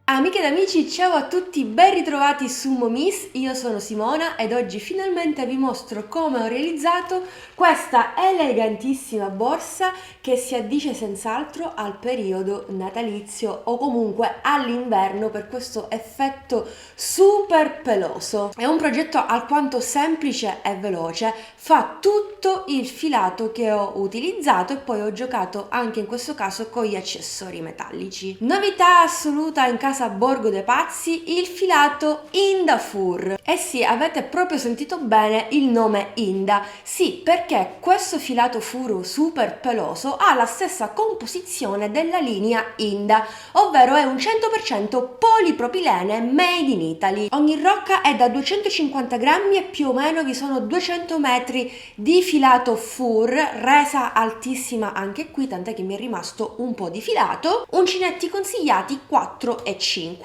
Amiche ed amici, ciao a tutti, ben ritrovati su Momis, io sono Simona ed oggi finalmente vi mostro come ho realizzato questa elegantissima borsa che si addice senz'altro al periodo natalizio o comunque all'inverno per questo effetto super peloso. È un progetto alquanto semplice e veloce, fa tutto il filato che ho utilizzato e poi ho giocato anche in questo caso con gli accessori metallici. Novità assoluta in casa Borgo dei Pazzi, il filato Inda Fur. Eh sì, avete proprio sentito bene il nome Inda. Sì, perché questo filato furu super peloso ha la stessa composizione della linea Inda, ovvero è un 100% polipropilene made in Italy. Ogni rocca è da 250 grammi e più o meno vi sono 200 metri di filato fur, resa altissima anche qui, tant'è che mi è rimasto un po' di filato, uncinetti consigliati 4 e 5.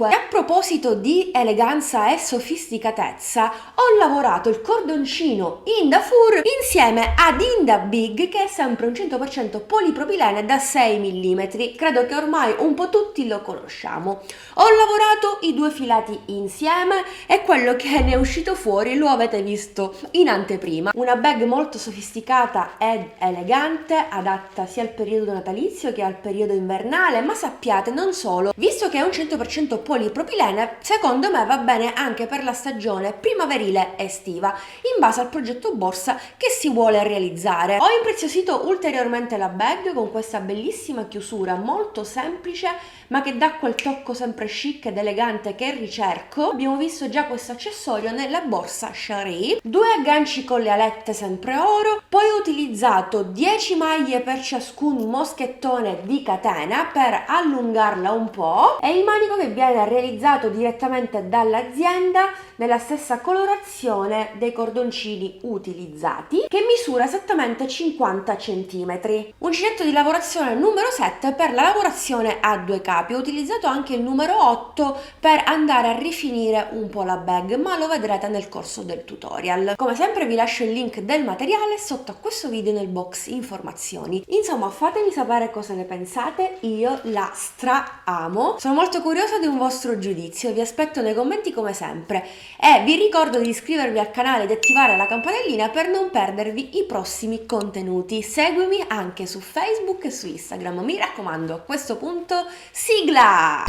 E a proposito di eleganza e sofisticatezza, ho lavorato il cordoncino Inda Fur insieme ad Inda Big, che è sempre un 100% polipropilene da 6 mm. Credo che ormai un po' tutti lo conosciamo. Ho lavorato i due filati insieme e quello che ne è uscito fuori lo avete visto in anteprima. Una bag molto sofisticata ed elegante, adatta sia al periodo natalizio che al periodo invernale, ma sappiate, non solo, visto che è un 100% polipropilene, secondo me va bene anche per la stagione primaverile estiva, in base al progetto borsa che si vuole realizzare. Ho impreziosito ulteriormente la bag con questa bellissima chiusura molto semplice, ma che dà quel tocco sempre chic ed elegante che ricerco. Abbiamo visto già questo accessorio nella borsa Cherie, due agganci con le alette sempre oro, poi ho utilizzato 10 maglie per ciascun moschettone di catena per allungarla un po', e il manico che viene realizzato direttamente dall'azienda nella stessa colorazione dei cordoncini utilizzati, che misura esattamente 50 cm. Uncinetto di lavorazione numero 7 per la lavorazione a due capi. Ho utilizzato anche il numero 8 per andare a rifinire un po' la bag, ma lo vedrete nel corso del tutorial. Come sempre vi lascio il link del materiale sotto a questo video nel box informazioni. Insomma, fatemi sapere cosa ne pensate, io la stra-amo. Sono molto curiosa di un vostro giudizio, vi aspetto nei commenti come sempre e vi ricordo di iscrivervi al canale ed attivare la campanellina per non perdervi i prossimi contenuti. Seguimi anche su Facebook e su Instagram. Mi raccomando, a questo punto, sigla!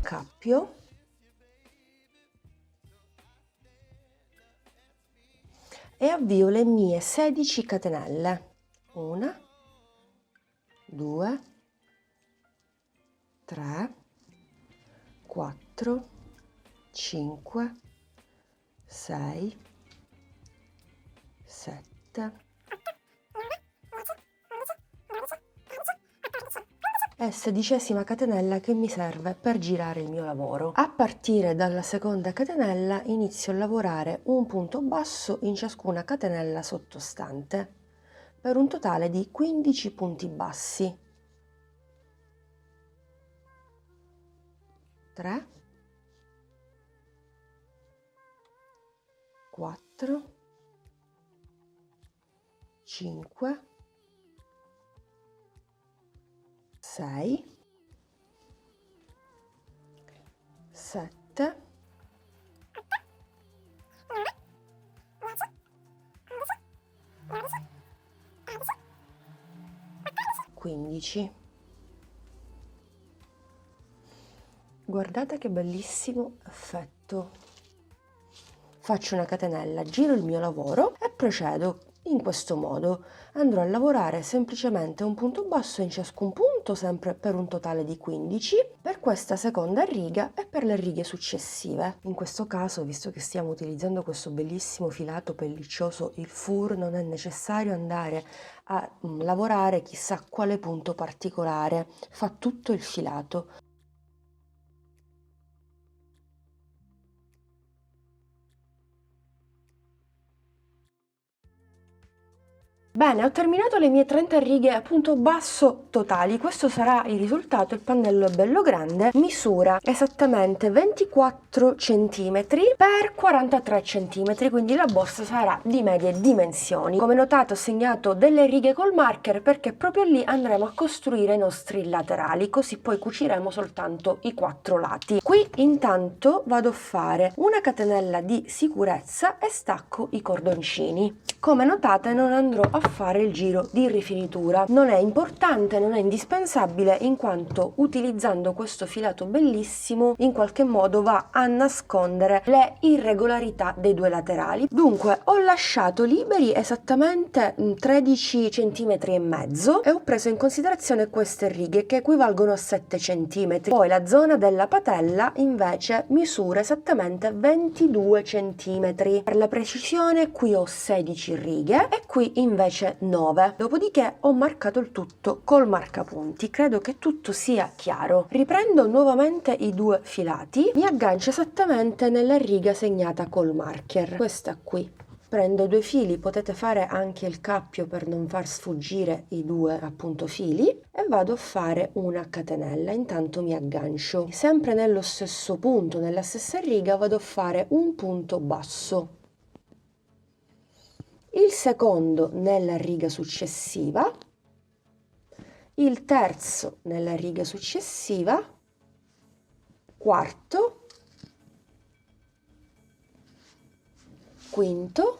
Cappio. E avvio le mie 16 catenelle. 1, 2, 3, 4, 5, 6, 7 e 16ª catenella che mi serve per girare il mio lavoro. A partire dalla seconda catenella inizio a lavorare un punto basso in ciascuna catenella sottostante per un totale di 15 punti bassi. 3, 4, 5, 6, 7, 15. Guardate che bellissimo effetto. Faccio una catenella, giro il mio lavoro e procedo in questo modo. Andrò a lavorare semplicemente un punto basso in ciascun punto, sempre per un totale di 15, per questa seconda riga e per le righe successive. In questo caso, visto che stiamo utilizzando questo bellissimo filato pelliccioso, il fur, non è necessario andare a lavorare chissà quale punto particolare, fa tutto il filato. Bene, ho terminato le mie 30 righe a punto basso totali. Questo sarà il risultato. Il pannello è bello grande, misura esattamente 24 cm per 43 cm, quindi la borsa sarà di medie dimensioni. Come notate ho segnato delle righe col marker perché proprio lì andremo a costruire i nostri laterali, così poi cuciremo soltanto i 4 lati. Qui intanto vado a fare una catenella di sicurezza e stacco i cordoncini. Come notate non andrò a fare il giro di rifinitura, non è importante, non è indispensabile, in quanto utilizzando questo filato bellissimo in qualche modo va a nascondere le irregolarità dei due laterali. Dunque ho lasciato liberi esattamente 13 cm e mezzo e ho preso in considerazione queste righe che equivalgono a 7 cm. Poi la zona della patella invece misura esattamente 22 cm. Per la precisione qui ho 16 righe e qui invece 9. Dopodiché ho marcato il tutto col marcapunti. Credo che tutto sia chiaro. Riprendo nuovamente i due filati, mi aggancio esattamente nella riga segnata col marker, questa qui. Prendo due fili, potete fare anche il cappio per non far sfuggire i due appunto fili, e vado a fare una catenella. Intanto mi aggancio sempre nello stesso punto, nella stessa riga vado a fare un punto basso, il secondo nella riga successiva, il terzo nella riga successiva, quarto, quinto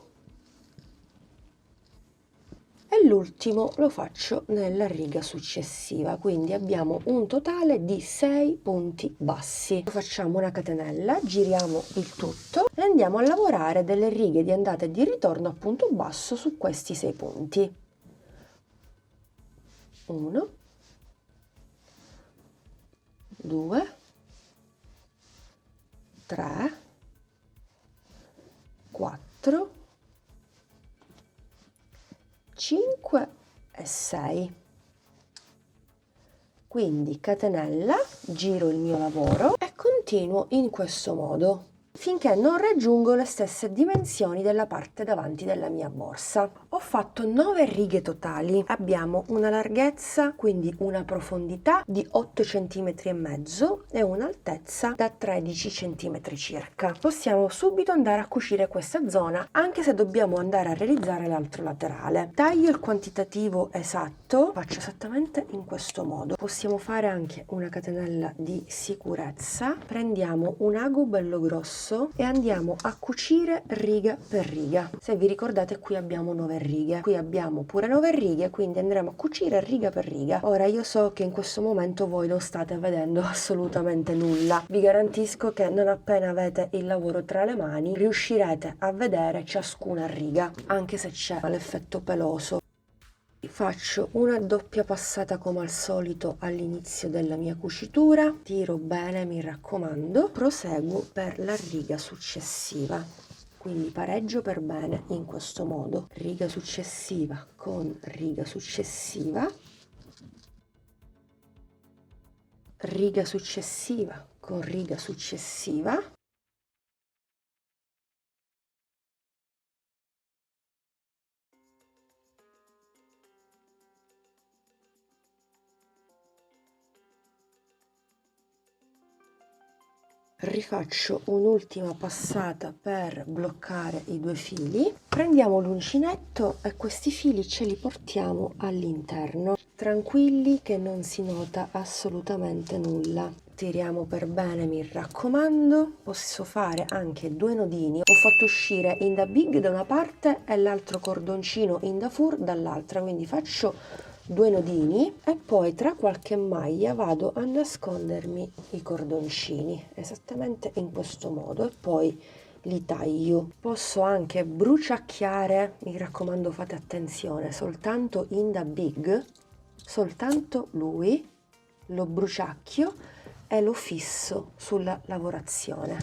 e l'ultimo lo faccio nella riga successiva. Quindi abbiamo un totale di 6 punti bassi. Facciamo una catenella, giriamo il tutto e andiamo a lavorare delle righe di andata e di ritorno a punto basso su questi 6 punti. 1, 2, 3, 4, 5 e 6. Quindi catenella, giro il mio lavoro e continuo in questo modo finché non raggiungo le stesse dimensioni della parte davanti della mia borsa. Ho fatto 9 righe totali, abbiamo una larghezza, quindi una profondità di 8 cm e mezzo e un'altezza da 13 cm circa. Possiamo subito andare a cucire questa zona, anche se dobbiamo andare a realizzare l'altro laterale. Taglio il quantitativo esatto, faccio esattamente in questo modo. Possiamo fare anche una catenella di sicurezza, prendiamo un ago bello grosso e andiamo a cucire riga per riga. Se vi ricordate qui abbiamo 9 righe, qui abbiamo pure 9 righe, quindi andremo a cucire riga per riga. Ora io so che in questo momento voi non state vedendo assolutamente nulla, vi garantisco che non appena avete il lavoro tra le mani riuscirete a vedere ciascuna riga, anche se c'è l'effetto peloso. Faccio una doppia passata come al solito all'inizio della mia cucitura, tiro bene mi raccomando, proseguo per la riga successiva, quindi pareggio per bene in questo modo, riga successiva con riga successiva, riga successiva con riga successiva, rifaccio un'ultima passata per bloccare i due fili, prendiamo l'uncinetto e questi fili ce li portiamo all'interno, tranquilli che non si nota assolutamente nulla. Tiriamo per bene mi raccomando, posso fare anche 2 nodini, ho fatto uscire in da big da una parte e l'altro cordoncino in da fur dall'altra, quindi faccio 2 nodini e poi tra qualche maglia vado a nascondermi i cordoncini esattamente in questo modo e poi li taglio. Posso anche bruciacchiare, mi raccomando fate attenzione, soltanto in da big, soltanto lui lo bruciacchio e lo fisso sulla lavorazione.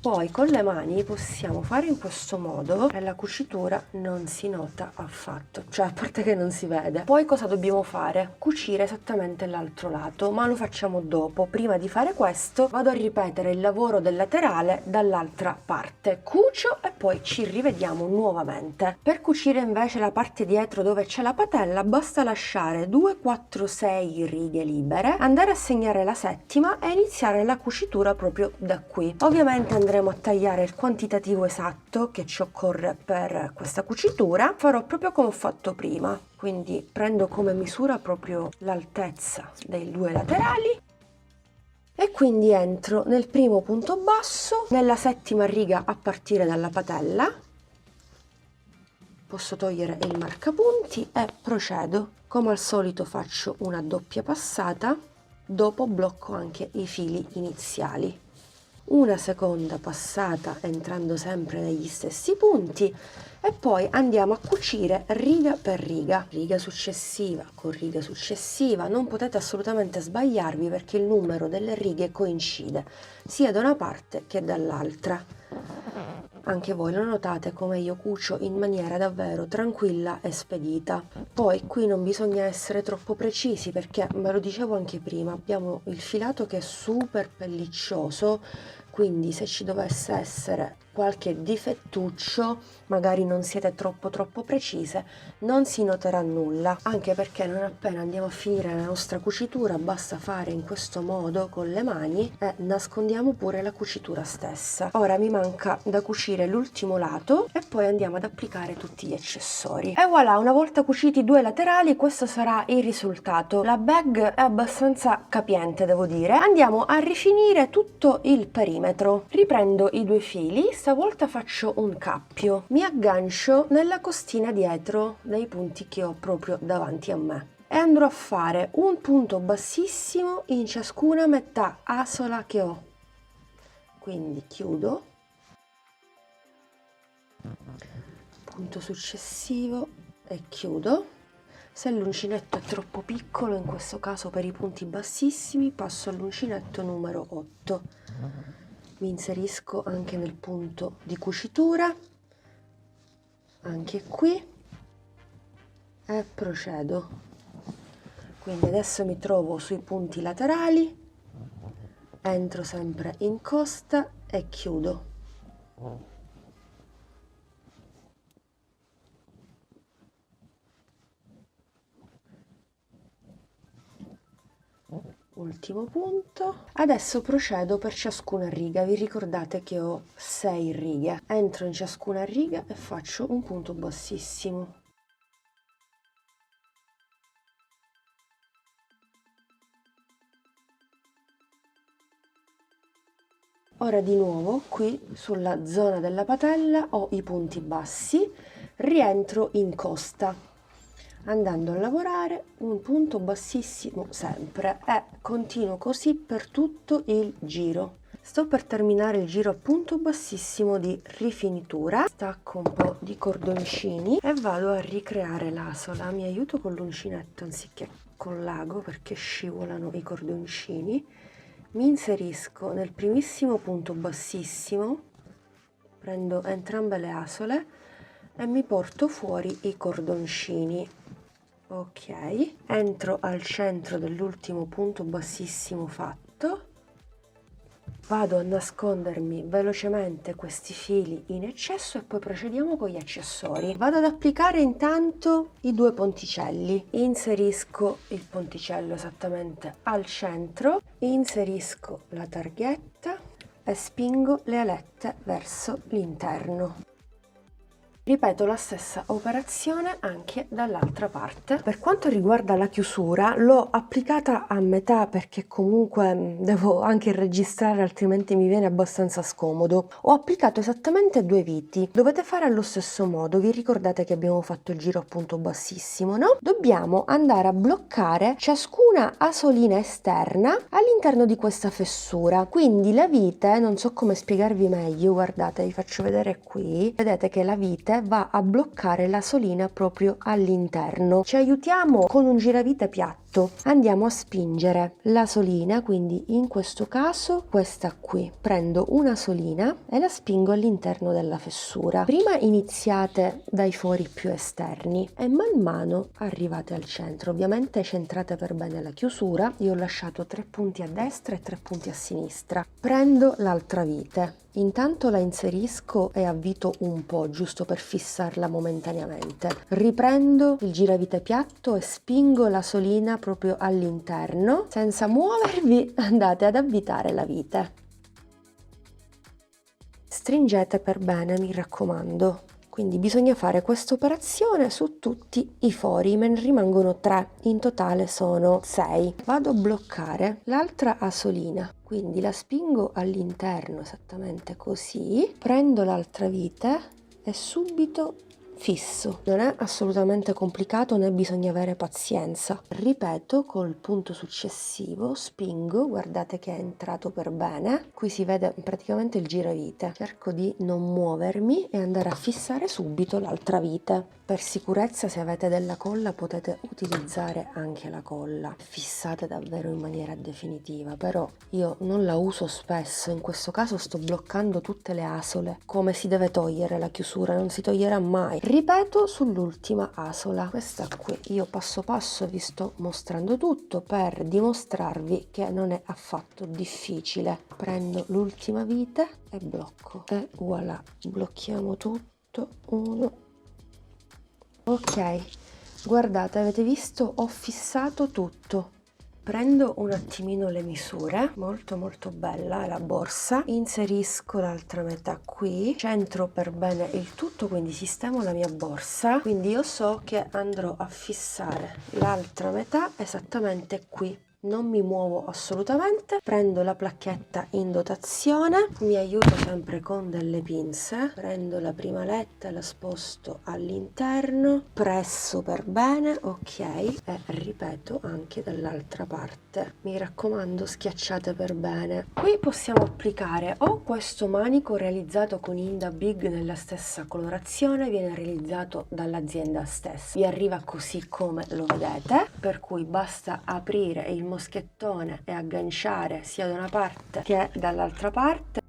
Poi con le mani possiamo fare in questo modo e la cucitura non si nota affatto, cioè a parte che non si vede. Poi cosa dobbiamo fare? Cucire esattamente l'altro lato, ma lo facciamo dopo. Prima di fare questo vado a ripetere il lavoro del laterale dall'altra parte. Cucio e poi ci rivediamo nuovamente. Per cucire invece la parte dietro dove c'è la patella basta lasciare 2, 4, 6 righe libere, andare a segnare la settima e iniziare la cucitura proprio da qui. Ovviamente andremo a tagliare il quantitativo esatto che ci occorre per questa cucitura. Farò proprio come ho fatto prima, quindi prendo come misura proprio l'altezza dei due laterali e quindi entro nel primo punto basso, nella settima riga a partire dalla patella. Posso togliere il marcapunti e procedo. Come al solito faccio una doppia passata, dopo blocco anche i fili iniziali. Una seconda passata entrando sempre negli stessi punti e poi andiamo a cucire riga per riga, riga successiva con riga successiva. Non potete assolutamente sbagliarvi perché il numero delle righe coincide sia da una parte che dall'altra. Anche voi lo notate come io cucio in maniera davvero tranquilla e spedita. Poi qui non bisogna essere troppo precisi perché, me lo dicevo anche prima, abbiamo il filato che è super pelliccioso, quindi se ci dovesse essere qualche difettuccio, magari non siete troppo precise, non si noterà nulla, anche perché non appena andiamo a finire la nostra cucitura basta fare in questo modo con le mani e nascondiamo pure la cucitura stessa. Ora mi manca da cucire l'ultimo lato e poi andiamo ad applicare tutti gli accessori. E voilà, una volta cuciti i due laterali questo sarà il risultato. La bag è abbastanza capiente, devo dire. Andiamo a rifinire tutto il perimetro. Riprendo i due fili, stavolta faccio un cappio, mi aggancio nella costina dietro dei punti che ho proprio davanti a me e andrò a fare un punto bassissimo in ciascuna metà asola che ho. Quindi chiudo, punto successivo e chiudo. Se l'uncinetto è troppo piccolo, in questo caso per i punti bassissimi, passo all'uncinetto numero 8. Mi inserisco anche nel punto di cucitura, anche qui, e procedo. Quindi adesso mi trovo sui punti laterali, entro sempre in costa e chiudo. Ultimo punto. Adesso procedo per ciascuna riga. Vi ricordate che ho 6 righe. Entro in ciascuna riga e faccio un punto bassissimo. Ora di nuovo qui sulla zona della patella ho i punti bassi, rientro in costa andando a lavorare un punto bassissimo sempre e continuo così per tutto il giro. Sto per terminare il giro a punto bassissimo di rifinitura, stacco un po' di cordoncini e vado a ricreare l'asola. Mi aiuto con l'uncinetto anziché con l'ago perché scivolano i cordoncini. Mi inserisco nel primissimo punto bassissimo, prendo entrambe le asole e mi porto fuori i cordoncini. Ok, entro al centro dell'ultimo punto bassissimo fatto, vado a nascondermi velocemente questi fili in eccesso e poi procediamo con gli accessori. Vado ad applicare intanto i due ponticelli, inserisco il ponticello esattamente al centro, inserisco la targhetta e spingo le alette verso l'interno. Ripeto la stessa operazione anche dall'altra parte. Per quanto riguarda la chiusura, l'ho applicata a metà perché comunque devo anche registrare, altrimenti mi viene abbastanza scomodo. Ho applicato esattamente 2 viti. Dovete fare allo stesso modo. Vi ricordate che abbiamo fatto il giro a punto bassissimo, no? Dobbiamo andare a bloccare ciascuna asolina esterna all'interno di questa fessura. Quindi la vite, non so come spiegarvi meglio, guardate, vi faccio vedere qui. Vedete che la vite va a bloccare la solina proprio all'interno. Ci aiutiamo con un giravite piatto tutto. Andiamo a spingere la solina, quindi in questo caso questa qui. Prendo una solina e la spingo all'interno della fessura. Prima iniziate dai fori più esterni e man mano arrivate al centro. Ovviamente centrate per bene la chiusura. Io ho lasciato 3 punti a destra e 3 punti a sinistra. Prendo l'altra vite. Intanto la inserisco e avvito un po', giusto per fissarla momentaneamente. Riprendo il giravite piatto e spingo la solina proprio all'interno. Senza muovervi, andate ad avvitare la vite. Stringete per bene, mi raccomando. Quindi bisogna fare questa operazione su tutti i fori, me ne rimangono 3, in totale sono 6. Vado a bloccare l'altra asolina, quindi la spingo all'interno esattamente così, prendo l'altra vite e subito fisso. Non è assolutamente complicato né bisogna avere pazienza. Ripeto col punto successivo, spingo, guardate che è entrato per bene. Qui si vede praticamente il giravite. Cerco di non muovermi e andare a fissare subito l'altra vite. Per sicurezza, se avete della colla potete utilizzare anche la colla. Fissate davvero in maniera definitiva, però io non la uso spesso. In questo caso sto bloccando tutte le asole. Come si deve togliere la chiusura? Non si toglierà mai. Ripeto sull'ultima asola, questa qui. Io passo passo vi sto mostrando tutto per dimostrarvi che non è affatto difficile. Prendo l'ultima vite e blocco e voilà, blocchiamo tutto. 1. Ok, guardate, avete visto? Ho fissato tutto. Prendo un attimino le misure, molto bella la borsa, inserisco l'altra metà qui, centro per bene il tutto, quindi sistemo la mia borsa, quindi io so che andrò a fissare l'altra metà esattamente qui. Non mi muovo assolutamente, prendo la placchetta in dotazione, mi aiuto sempre con delle pinze, prendo la prima letta e la sposto all'interno, presso per bene, ok, e ripeto anche dall'altra parte. Mi raccomando, schiacciate per bene. Qui possiamo applicare o questo manico realizzato con Inda Big nella stessa colorazione, viene realizzato dall'azienda stessa. Vi arriva così come lo vedete, per cui basta aprire il moschettone e agganciare sia da una parte che dall'altra parte.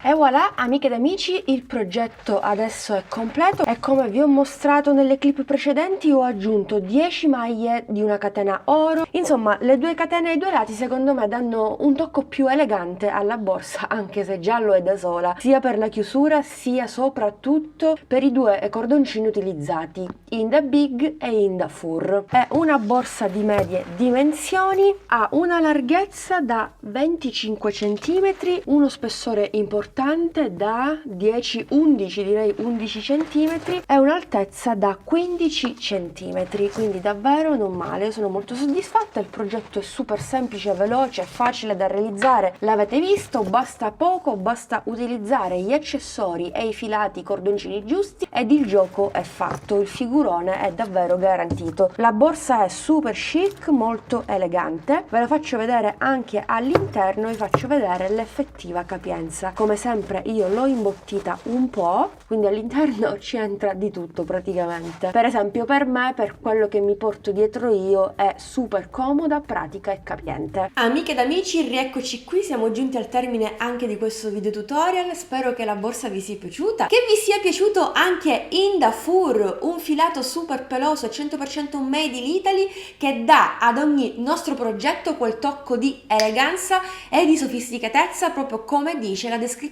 E voilà, amiche ed amici, il progetto adesso è completo e come vi ho mostrato nelle clip precedenti ho aggiunto 10 maglie di una catena oro. Insomma, le 2 catene ai 2 lati secondo me danno un tocco più elegante alla borsa, anche se già lo è da sola, sia per la chiusura sia soprattutto per i 2 cordoncini utilizzati, Inda Big e Inda Fur. È una borsa di medie dimensioni, ha una larghezza da 25 cm, uno spessore importante da 10-11, direi 11 cm e un'altezza da 15 cm, quindi davvero non male. Sono molto soddisfatta, il progetto è super semplice, veloce, facile da realizzare, l'avete visto, basta poco, basta utilizzare gli accessori e i filati cordoncini giusti ed il gioco è fatto, il figurone è davvero garantito. La borsa è super chic, molto elegante, ve la faccio vedere anche all'interno, vi faccio vedere l'effettiva capienza. Come sempre io l'ho imbottita un po', quindi all'interno ci entra di tutto praticamente. Per esempio per me, per quello che mi porto dietro io, è super comoda, pratica e capiente. Amiche ed amici, rieccoci qui, siamo giunti al termine anche di questo video tutorial. Spero che la borsa vi sia piaciuta, che vi sia piaciuto anche Inda Fur, un filato super peloso 100% made in Italy che dà ad ogni nostro progetto quel tocco di eleganza e di sofisticatezza, proprio come dice la descrizione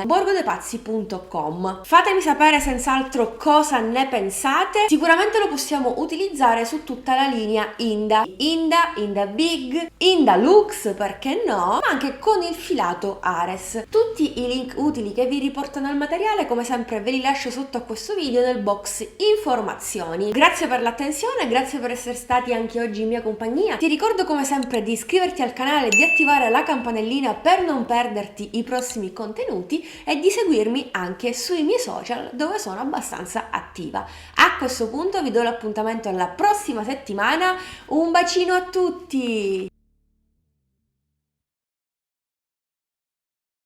borgodepazzi.com. Fatemi sapere senz'altro cosa ne pensate. Sicuramente lo possiamo utilizzare su tutta la linea Inda, Inda Big, Inda Lux, perché no, ma anche con il filato Ares. Tutti i link utili che vi riportano al materiale, come sempre, ve li lascio sotto a questo video nel box informazioni. Grazie per l'attenzione, grazie per essere stati anche oggi in mia compagnia. Ti ricordo come sempre di iscriverti al canale, di attivare la campanellina per non perderti i prossimi contenuti e di seguirmi anche sui miei social dove sono abbastanza attiva. A questo punto vi do l'appuntamento alla prossima settimana, un bacino a tutti!